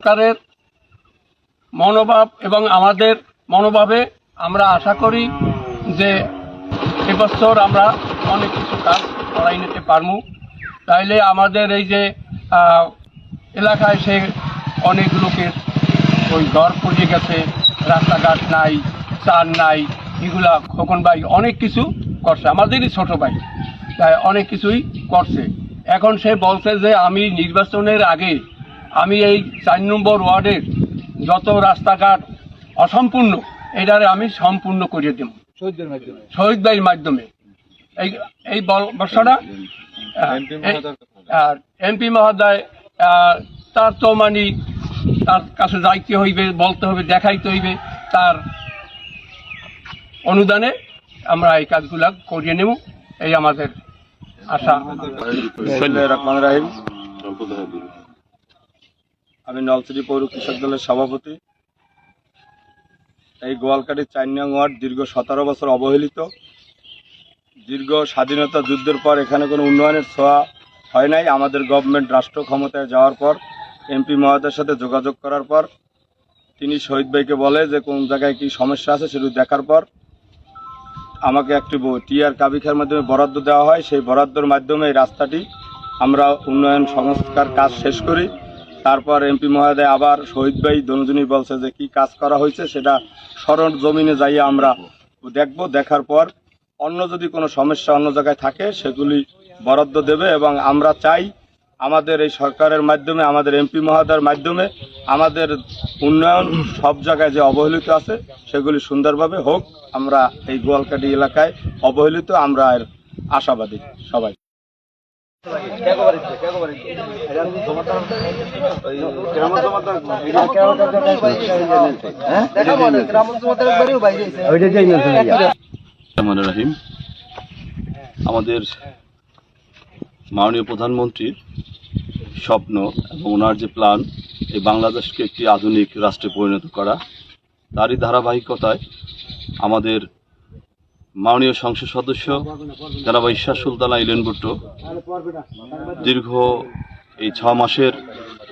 সরকারের মনোভাব এবং আমাদের মনোভাবে আমরা আশা করি যে এবছর আমরা অনেক কিছু কাজ করাই নিতে পারবো। তাইলে আমাদের এই যে এলাকায় সে অনেক লোকের ওই ঘর পড়ে গেছে, রাস্তাঘাট নাই, চার নাই, এগুলা খোকন ভাই অনেক কিছু করছে, আমাদেরই ছোট ভাই, তাই অনেক কিছুই করছে। এখন সে বলছে যে আমি নির্বাচনের আগে আমি এই 4 নম্বর ওয়ার্ডের যত রাস্তাঘাট অসম্পূর্ণ এটারে আমি সম্পূর্ণ করে দেব শহীদ ভাইয়ের মাধ্যমে। এই বর্ষটা আর এমপি মহোদয় তার তো মানে তার কাছে যাইতে হইবে, বলতে হবে, দেখাইতে হইবে, তার অনুদানে আমরা এই কাজগুলা করিয়ে নেব, এই আমাদের আশা। আমি নলছিটি পৌর কৃষক দলের সভাপতি। এই গোয়ালকাটি 4 নং ওয়ার্ড দীর্ঘ 17 বছর অবহেলিত। দীর্ঘ স্বাধীনতা যুদ্ধের পর এখানে কোনো উন্নয়নের ছোঁয়া হয় নাই। আমাদের গভর্নমেন্ট রাষ্ট্র ক্ষমতায় যাওয়ার পর এমপি মহোদয়ের সাথে যোগাযোগ করার পর তিনি শহীদ ভাইকে বলে যে কোন জায়গায় কী সমস্যা আছে সেটা দেখার পর আমাকে একটি টিআর কাবিখার মাধ্যমে বরাদ্দ দেওয়া হয়। সেই বরাদ্দর মাধ্যমে এই রাস্তাটি আমরা উন্নয়ন সংস্কার কাজ শেষ করি। তারপর এমপি মহোদয় আবার শহীদ ভাই দনুজনী বলছে যে কি কাজ করা হয়েছে সেটা সরল জমিনে যাইয়ে আমরা দেখব, দেখার পর অন্য যদি কোনো সমস্যা অন্য জায়গায় থাকে সেগুলি বরাদ্দ দেবে। এবং আমরা চাই আমাদের এই সরকারের মাধ্যমে, আমাদের এমপি মহোদয়ের মাধ্যমে আমাদের উন্নয়ন সব জায়গায় যে অবহেলিত আছে সেগুলি সুন্দরভাবে হোক। আমরা এই গোয়ালকাটি এলাকায় অবহেলিত, আমরা এর আশাবাদী সবাই। আমাদের মাননীয় প্রধানমন্ত্রীর স্বপ্ন এবং ওনার যে প্ল্যান এই বাংলাদেশকে একটি আধুনিক রাষ্ট্রে পরিণত করা, তারই ধারাবাহিকতায় আমাদের মাননীয় সংসদ সদস্য জনাব ঈশ্বর সুলতানা ইলেন ভুট্টো দীর্ঘ এই 6 মাসের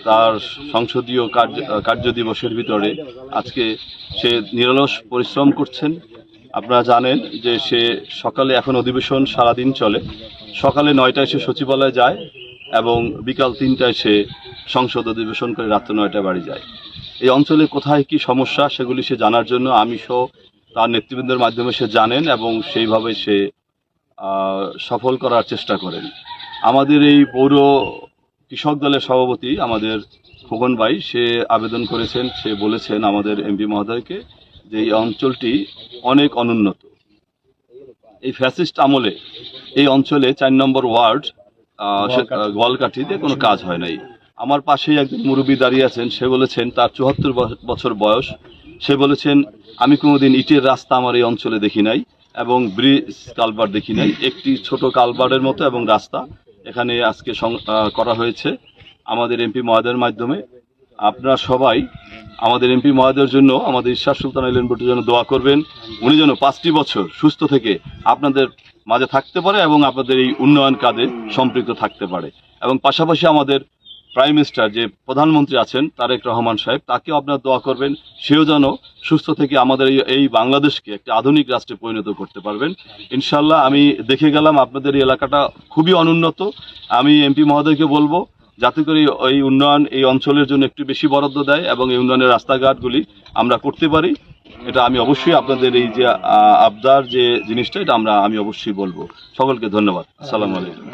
তার সংসদীয় কার্য দিবসের ভিতরে আজকে সে নিরলস পরিশ্রম করছেন। আপনারা জানেন যে সে সকালে, এখন অধিবেশন সারাদিন চলে, সকালে 9টায় সে সচিবালয়ে যায় এবং বিকাল 3টায় সে সংসদ অধিবেশন করে রাত্রে 9টায় বাড়ি যায়। এই অঞ্চলে কোথায় কি সমস্যা সেগুলি সে জানার জন্য আমি সহ তার নেতৃবৃন্দের মাধ্যমে সে জানেন এবং সেইভাবে সে সফল করার চেষ্টা করেন। আমাদের এই পৌর কৃষক দলের সভাপতি আমাদের খোকন ভাই সে আবেদন করেছেন, সে বলেছেন আমাদের এমপি মহোদয়কে যে এই অঞ্চলটি অনেক অনুন্নত। এই ফ্যাসিস্ট আমলে এই অঞ্চলে 4 নম্বর ওয়ার্ড গোয়ালকাঠিতে কোনো কাজ হয় নাই। আমার পাশেই একজন মুরব্বী দাঁড়িয়ে আছেন, সে বলেছেন তার 74 বছর বয়স। সে বলেছেন আমি কোনোদিন ইটের রাস্তা আমার এই অঞ্চলে দেখি নাই এবং ব্রিজ কালভার্ট দেখি নাই। একটি ছোট কালভার্টের মতো এবং রাস্তা এখানে আজকে করা হয়েছে আমাদের এমপি মহোদয়ের মাধ্যমে। আপনারা সবাই আমাদের এমপি মহোদয়ের জন্য, আমাদের ঈশ্বর সুলতানা ইলেন ভুট্টোর জন্য দোয়া করবেন। উনি যেন 5টি বছর সুস্থ থেকে আপনাদের মাঝে থাকতে পারে এবং আপনাদের এই উন্নয়ন কাজে সম্পৃক্ত থাকতে পারে। এবং পাশাপাশি আমাদের প্রাইম মিনিস্টার যে প্রধানমন্ত্রী আছেন তারেক রহমান সাহেব, তাকেও আপনারা দোয়া করবেন, সেও যেন সুস্থ থেকে আমাদের এই বাংলাদেশকে একটা আধুনিক রাষ্ট্রে পরিণত করতে পারবেন ইনশাল্লাহ। আমি দেখে গেলাম আপনাদের এই এলাকাটা খুবই অনুন্নত। আমি এমপি মহোদয়কে বলবো যাতে করে এই উন্নয়ন এই অঞ্চলের জন্য একটু বেশি বরাদ্দ দেয় এবং এই উন্নয়নের রাস্তাঘাটগুলি আমরা করতে পারি। এটা আমি অবশ্যই আপনাদের এই যে আবদার যে জিনিসটা, এটা আমি অবশ্যই বলবো। সকলকে ধন্যবাদ। আসসালামু আলাইকুম।